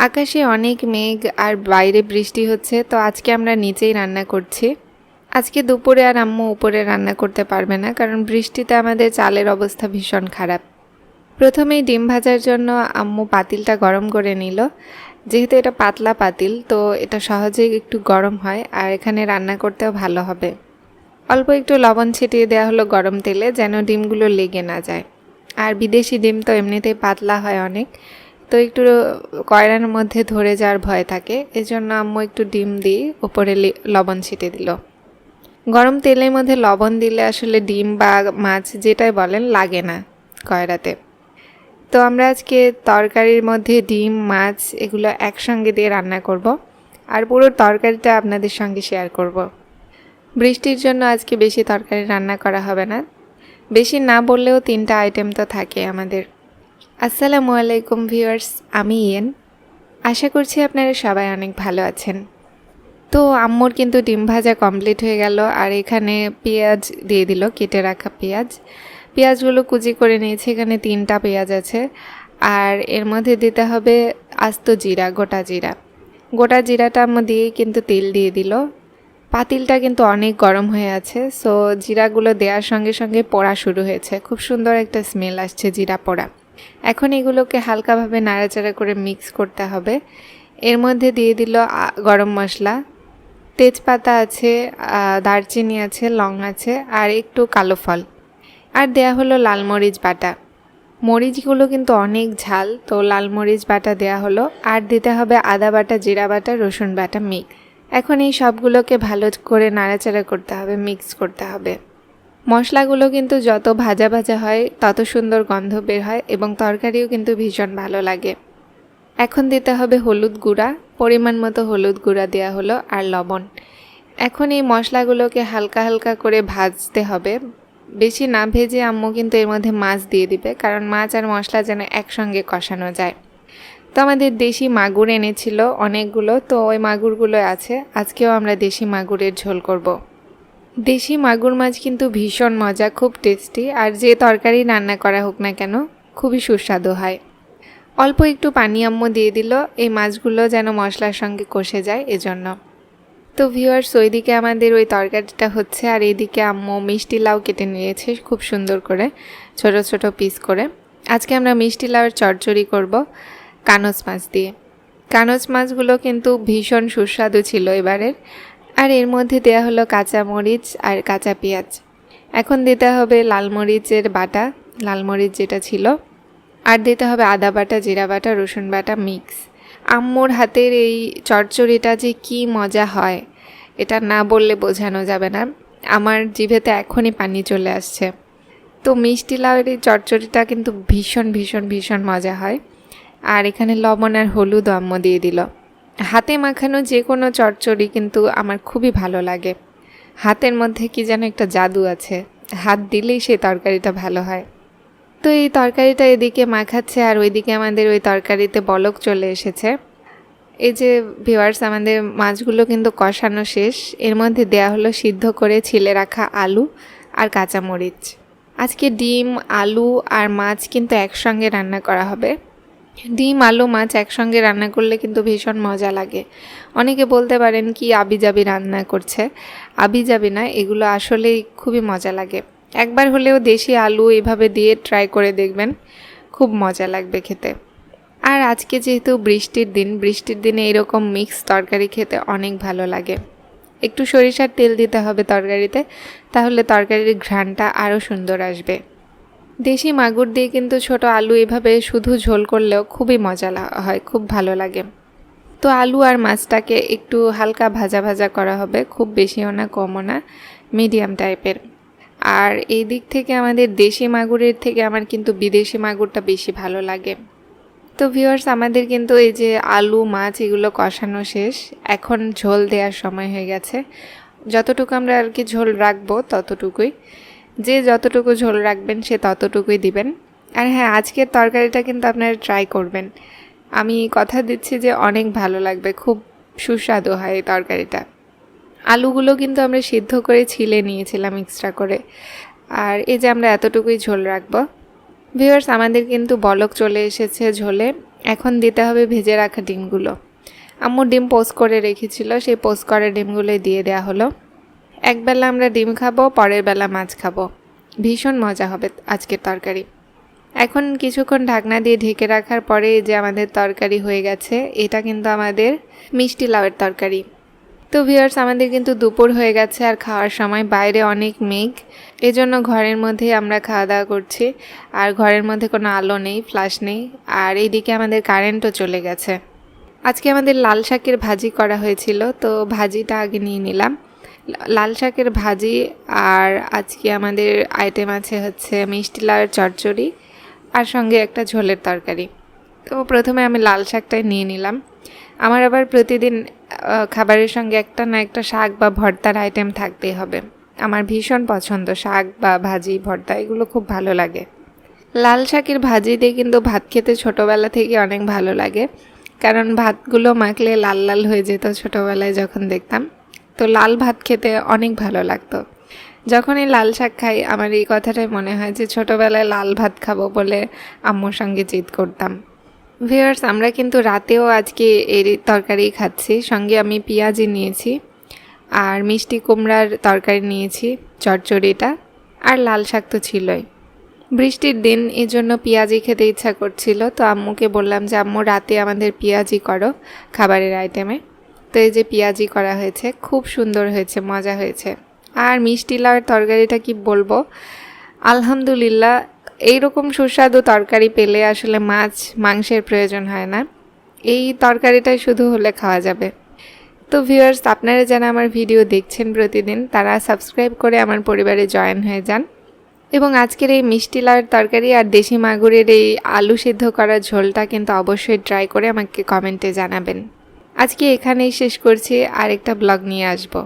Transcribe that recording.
আকাশে অনেক মেঘ আর বাইরে বৃষ্টি হচ্ছে, তো আজকে আমরা নিচেই রান্না করছি। আজকে দুপুরে আর আম্মু উপরে রান্না করতে পারবে না, কারণ বৃষ্টিতে আমাদের চালের অবস্থা ভীষণ খারাপ। প্রথমেই ডিম ভাজার জন্য আম্মু পাতিলটা গরম করে নিল। যেহেতু এটা পাতলা পাতিল, তো এটা সহজেই একটু গরম হয় আর এখানে রান্না করতেও ভালো হবে। অল্প একটু লবণ ছিটিয়ে দেওয়া হলো গরম তেলে, যেন ডিমগুলো লেগে না যায়। আর বিদেশি ডিম তো এমনিতেই পাতলা হয় অনেক, তো একটু কয়রার মধ্যে ধরে যাওয়ার ভয় থাকে, এজন্য আম্মু একটু ডিম দিয়ে উপরে লবণ ছিটিয়ে দিল। গরম তেলের মধ্যে লবণ দিলে আসলে ডিম বা মাছ যেটাই বলেন লাগে না কয়রাতে। তো আমরা আজকে তরকারির মধ্যে ডিম মাছ এগুলো একসঙ্গে দিয়ে রান্না করব, আর পুরো তরকারিটা আপনাদের সঙ্গে শেয়ার করব। বৃষ্টির জন্য আজকে বেশি তরকারি রান্না করা হবে না, বেশি না বললেও 3টা আইটেম তো থাকে আমাদের। আসসালামু আলাইকুম ভিউয়ার্স, আমি ইয়েন। আশা করছি আপনারা সবাই অনেক ভালো আছেন। তো আম্মুর কিন্তু ডিম ভাজা কমপ্লিট হয়ে গেল, আর এখানে পেঁয়াজ দিয়ে দিল, কেটে রাখা পেঁয়াজগুলো কুচি করে নিয়েছি। এখানে 3টা পেঁয়াজ আছে, আর এর মধ্যে দিতে হবে আস্ত জিরা, গোটা জিরাটা আম্মু দিয়েই কিন্তু তেল দিয়ে দিল। পাতিলটা কিন্তু অনেক গরম হয়ে আছে, সো জিরাগুলো দেওয়ার সঙ্গে সঙ্গে পোড়া শুরু হয়েছে। খুব সুন্দর একটা স্মেল আসছে জিরা পোড়া। এখন এগুলোকে হালকাভাবে নাড়াচাড়া করে মিক্স করতে হবে। এর মধ্যে দিয়ে দিল গরম মশলা, তেজপাতা আছে, দারচিনি আছে, লং আছে, আর একটু কালো ফল, আর দেয়া হলো লাল মরিচ বাটা। মরিচগুলো কিন্তু অনেক ঝাল, তো লাল মরিচ বাটা দেয়া হলো। আর দিতে হবে আদা বাটা, জিরা বাটা, রসুন বাটা মিক্স। এখন এই সবগুলোকে ভালো করে নাড়াচাড়া করতে হবে, মিক্স করতে হবে। মশলাগুলো কিন্তু যত ভাজা ভাজা হয় তত সুন্দর গন্ধ বের হয়, এবং তরকারিও কিন্তু ভীষণ ভালো লাগে। এখন দিতে হবে হলুদ গুঁড়া, পরিমাণ মতো হলুদ গুঁড়া দেওয়া হলো, আর লবণ। এখন এই মশলাগুলোকে হালকা হালকা করে ভাজতে হবে, বেশি না ভেজে আম্মু কিন্তু এর মধ্যে মাছ দিয়ে দিবে, কারণ মাছ আর মশলা যেন একসঙ্গে কষানো যায়। তো আমাদের দেশি মাগুর এনেছিল অনেকগুলো, তো ওই মাগুরগুলো আছে। আজকেও আমরা দেশি মাগুরের ঝোল করব। দেশি মাগুর মাছ কিন্তু ভীষণ মজা, খুব টেস্টি, আর যে তরকারি রান্না করা হোক না কেন খুবই সুস্বাদু হয়। অল্প একটু পানি আম্মু দিয়ে দিল, এই মাছগুলো যেন মশলার সঙ্গে কষে যায় এজন্য। তো ভিউয়ার্স, ওইদিকে আমাদের ওই তরকারিটা হচ্ছে, আর এইদিকে আম্মু মিষ্টি লাউ কেটে নিয়েছে খুব সুন্দর করে, ছোট ছোট পিস করে। আজকে আমরা মিষ্টি লাউয়ের চচ্চড়ি করব কানচ মাছ দিয়ে। কানচ মাছগুলো কিন্তু ভীষণ সুস্বাদু ছিল এবারের। আর এর মধ্যে দেয়া হলো কাঁচা মরিচ আর কাঁচা পেঁয়াজ। এখন দিতে হবে লাল মরিচের বাটা, লাল মরিচ যেটা ছিল, আর দিতে হবে আদা বাটা, জিরা বাটা, রসুন বাটা মিক্স। আম্মুর হাতের এই চচ্চড়িটা যে কি মজা হয় এটা না বললে বোঝানো যাবে না। আমার জিভেতে এখনই পানি চলে আসছে। তো মিষ্টি লাউয়ের এই চচ্চড়িটা কিন্তু ভীষণ ভীষণ ভীষণ মজা হয়। আর এখানে লবণ আর হলুদ আম্মু দিয়ে দিল। হাতে মাখানো যে কোনো চচ্চড়ি কিন্তু আমার খুবই ভালো লাগে। হাতের মধ্যে কি যেন একটা জাদু আছে, হাত দিলেই সেই তরকারিটা ভালো হয়। তো এই তরকারিটা এদিকে মাখাচ্ছে, আর ওইদিকে আমাদের ওই তরকারিতে বলক চলে এসেছে। এই যে ভিউয়ার্স, আমাদের মাছগুলো কিন্তু কষানো শেষ। এর মধ্যে দেয়া হলো সিদ্ধ করে ছিলে রাখা আলু আর কাঁচামরিচ। আজকে ডিম, আলু আর মাছ কিন্তু একসঙ্গে রান্না করা হবে। ডিম, আলু, মাছ একসঙ্গে রান্না করলে কিন্তু ভীষণ মজা লাগে। অনেকে বলতে পারেন কি আবিজাবি রান্না করছে, আবিজাবি না, এগুলো আসলেই খুবই মজা লাগে। একবার হলেও দেশি আলু এভাবে দিয়ে ট্রাই করে দেখবেন, খুব মজা লাগবে খেতে। আর আজকে যেহেতু বৃষ্টির দিনে এরকম মিক্স তরকারি খেতে অনেক ভালো লাগে। একটু সরিষার তেল দিতে হবে তরকারিতে, তাহলে তরকারির ঘ্রাণটা আরও সুন্দর আসবে। দেশি মাগুর দিয়ে কিন্তু ছোট আলু এভাবে শুধু ঝোল করলেও খুবই মজা হয়, খুব ভালো লাগে। তো আলু আর মাছটাকে একটু হালকা ভাজা ভাজা করা হবে, খুব বেশিও না কমও না, মিডিয়াম টাইপের। আর এই দিক থেকে আমাদের দেশি মাগুরের থেকে আমার কিন্তু বিদেশি মাগুরটা বেশি ভালো লাগে। তো ভিউয়ার্স, আমাদের কিন্তু এই যে আলু মাছ এগুলো কষানো শেষ। এখন ঝোল দেওয়ার সময় হয়ে গেছে। যতটুকু আমরা আর কি ঝোল রাখবো ততটুকুই, যে যতটুকু ঝোল রাখবেন সে ততটুকুই দিবেন। আর হ্যাঁ, আজকের তরকারিটা কিন্তু আপনারা ট্রাই করবেন, আমি কথা দিচ্ছি যে অনেক ভালো লাগবে, খুব সুস্বাদু হয় এই তরকারিটা। আলুগুলো কিন্তু আমরা সিদ্ধ করে ছিলে নিয়েছিলাম এক্সট্রা করে। আর এই যে আমরা এতটুকুই ঝোল রাখবো। ভিউয়ার্স, আমাদের কিন্তু বলক চলে এসেছে ঝোলে। এখন দিতে হবে ভেজে রাখা ডিমগুলো। আম্মু ডিম পোস্ট করে রেখেছিল, সেই পোস্ট করা ডিমগুলোই দিয়ে দেওয়া হলো। একবেলা আমরা ডিম খাবো, পরের বেলা মাছ খাবো। ভীষণ মজা হবে আজকের তরকারি। এখন কিছুক্ষণ ঢাকনা দিয়ে ঢেকে রাখার পরে যে আমাদের তরকারি হয়ে গেছে, এটা কিন্তু আমাদের মিষ্টি লাউয়ের তরকারি। তো ভিউয়ার্স, আমাদের কিন্তু দুপুর হয়ে গেছে আর খাওয়ার সময়। বাইরে অনেক মেঘ, এজন্য ঘরের মধ্যেই আমরা খাওয়া দাওয়া করছি। আর ঘরের মধ্যে কোনো আলো নেই, ফ্ল্যাশ নেই, আর এইদিকে আমাদের কারেন্টও চলে গেছে। আজকে আমাদের লাল শাকের ভাজি করা হয়েছিল, তো ভাজিটা আগে নিয়ে নিলাম। লাল শাকের ভাজি, আর আজকে আমাদের আইটেম আছে হচ্ছে মিষ্টি লাউয়ের চচ্চড়ি আর সঙ্গে একটা ঝোলের তরকারি। তো প্রথমে আমি লাল শাকটাই নিয়ে নিলাম। আমার আবার প্রতিদিন খাবারের সঙ্গে একটা না একটা শাক বা ভর্তার আইটেম থাকতেই হবে। আমার ভীষণ পছন্দ শাক বা ভাজি, ভর্তা, এগুলো খুব ভালো লাগে। লাল শাকের ভাজি দিয়ে কিন্তু ভাত খেতে ছোটোবেলা থেকে অনেক ভালো লাগে, কারণ ভাতগুলো মাখলে লাল লাল হয়ে যেত ছোটোবেলায় যখন দেখতাম। তো লাল ভাত খেতে অনেক ভালো লাগতো। যখন এই লাল শাক খাই আমার এই কথাটাই মনে হয় যে ছোটোবেলায় লাল ভাত খাবো বলে আম্মুর সঙ্গে জিদ করতাম। ভিউয়ার্স, আমরা কিন্তু রাতেও আজকে এই তরকারি খাচ্ছি। সঙ্গে আমি পেঁয়াজি নিয়েছি, আর মিষ্টি কুমড়ার তরকারি নিয়েছি, চচ্চড়িটা, আর লাল শাক তো ছিলই। বৃষ্টির দিন, এই জন্য পেঁয়াজি খেতে ইচ্ছা করছিল। তো আম্মুকে বললাম যে আম্মু রাতে আমাদের পেঁয়াজি করো খাবারের আইটেমে। তো এই যে পেঁয়াজি করা হয়েছে, খুব সুন্দর হয়েছে, মজা হয়েছে। আর মিষ্টি লাউয়ের তরকারিটা কি বলবো, আলহামদুলিল্লাহ। এইরকম সুস্বাদু তরকারি পেলে আসলে মাছ মাংসের প্রয়োজন হয় না, এই তরকারিটাই শুধু হলে খাওয়া যাবে। তো ভিউয়ার্স, আপনারা যারা আমার ভিডিও দেখছেন প্রতিদিন, তারা সাবস্ক্রাইব করে আমার পরিবারে জয়েন হয়ে যান। এবং আজকের এই মিষ্টি লাউয়ের তরকারি আর দেশি মাগুরের এই আলু সিদ্ধ করা ঝোলটা কিন্তু অবশ্যই ট্রাই করে আমাকে কমেন্টে জানাবেন। আজকে এখানেই শেষ করছি, আরেকটা ব্লগ নিয়ে আসবো।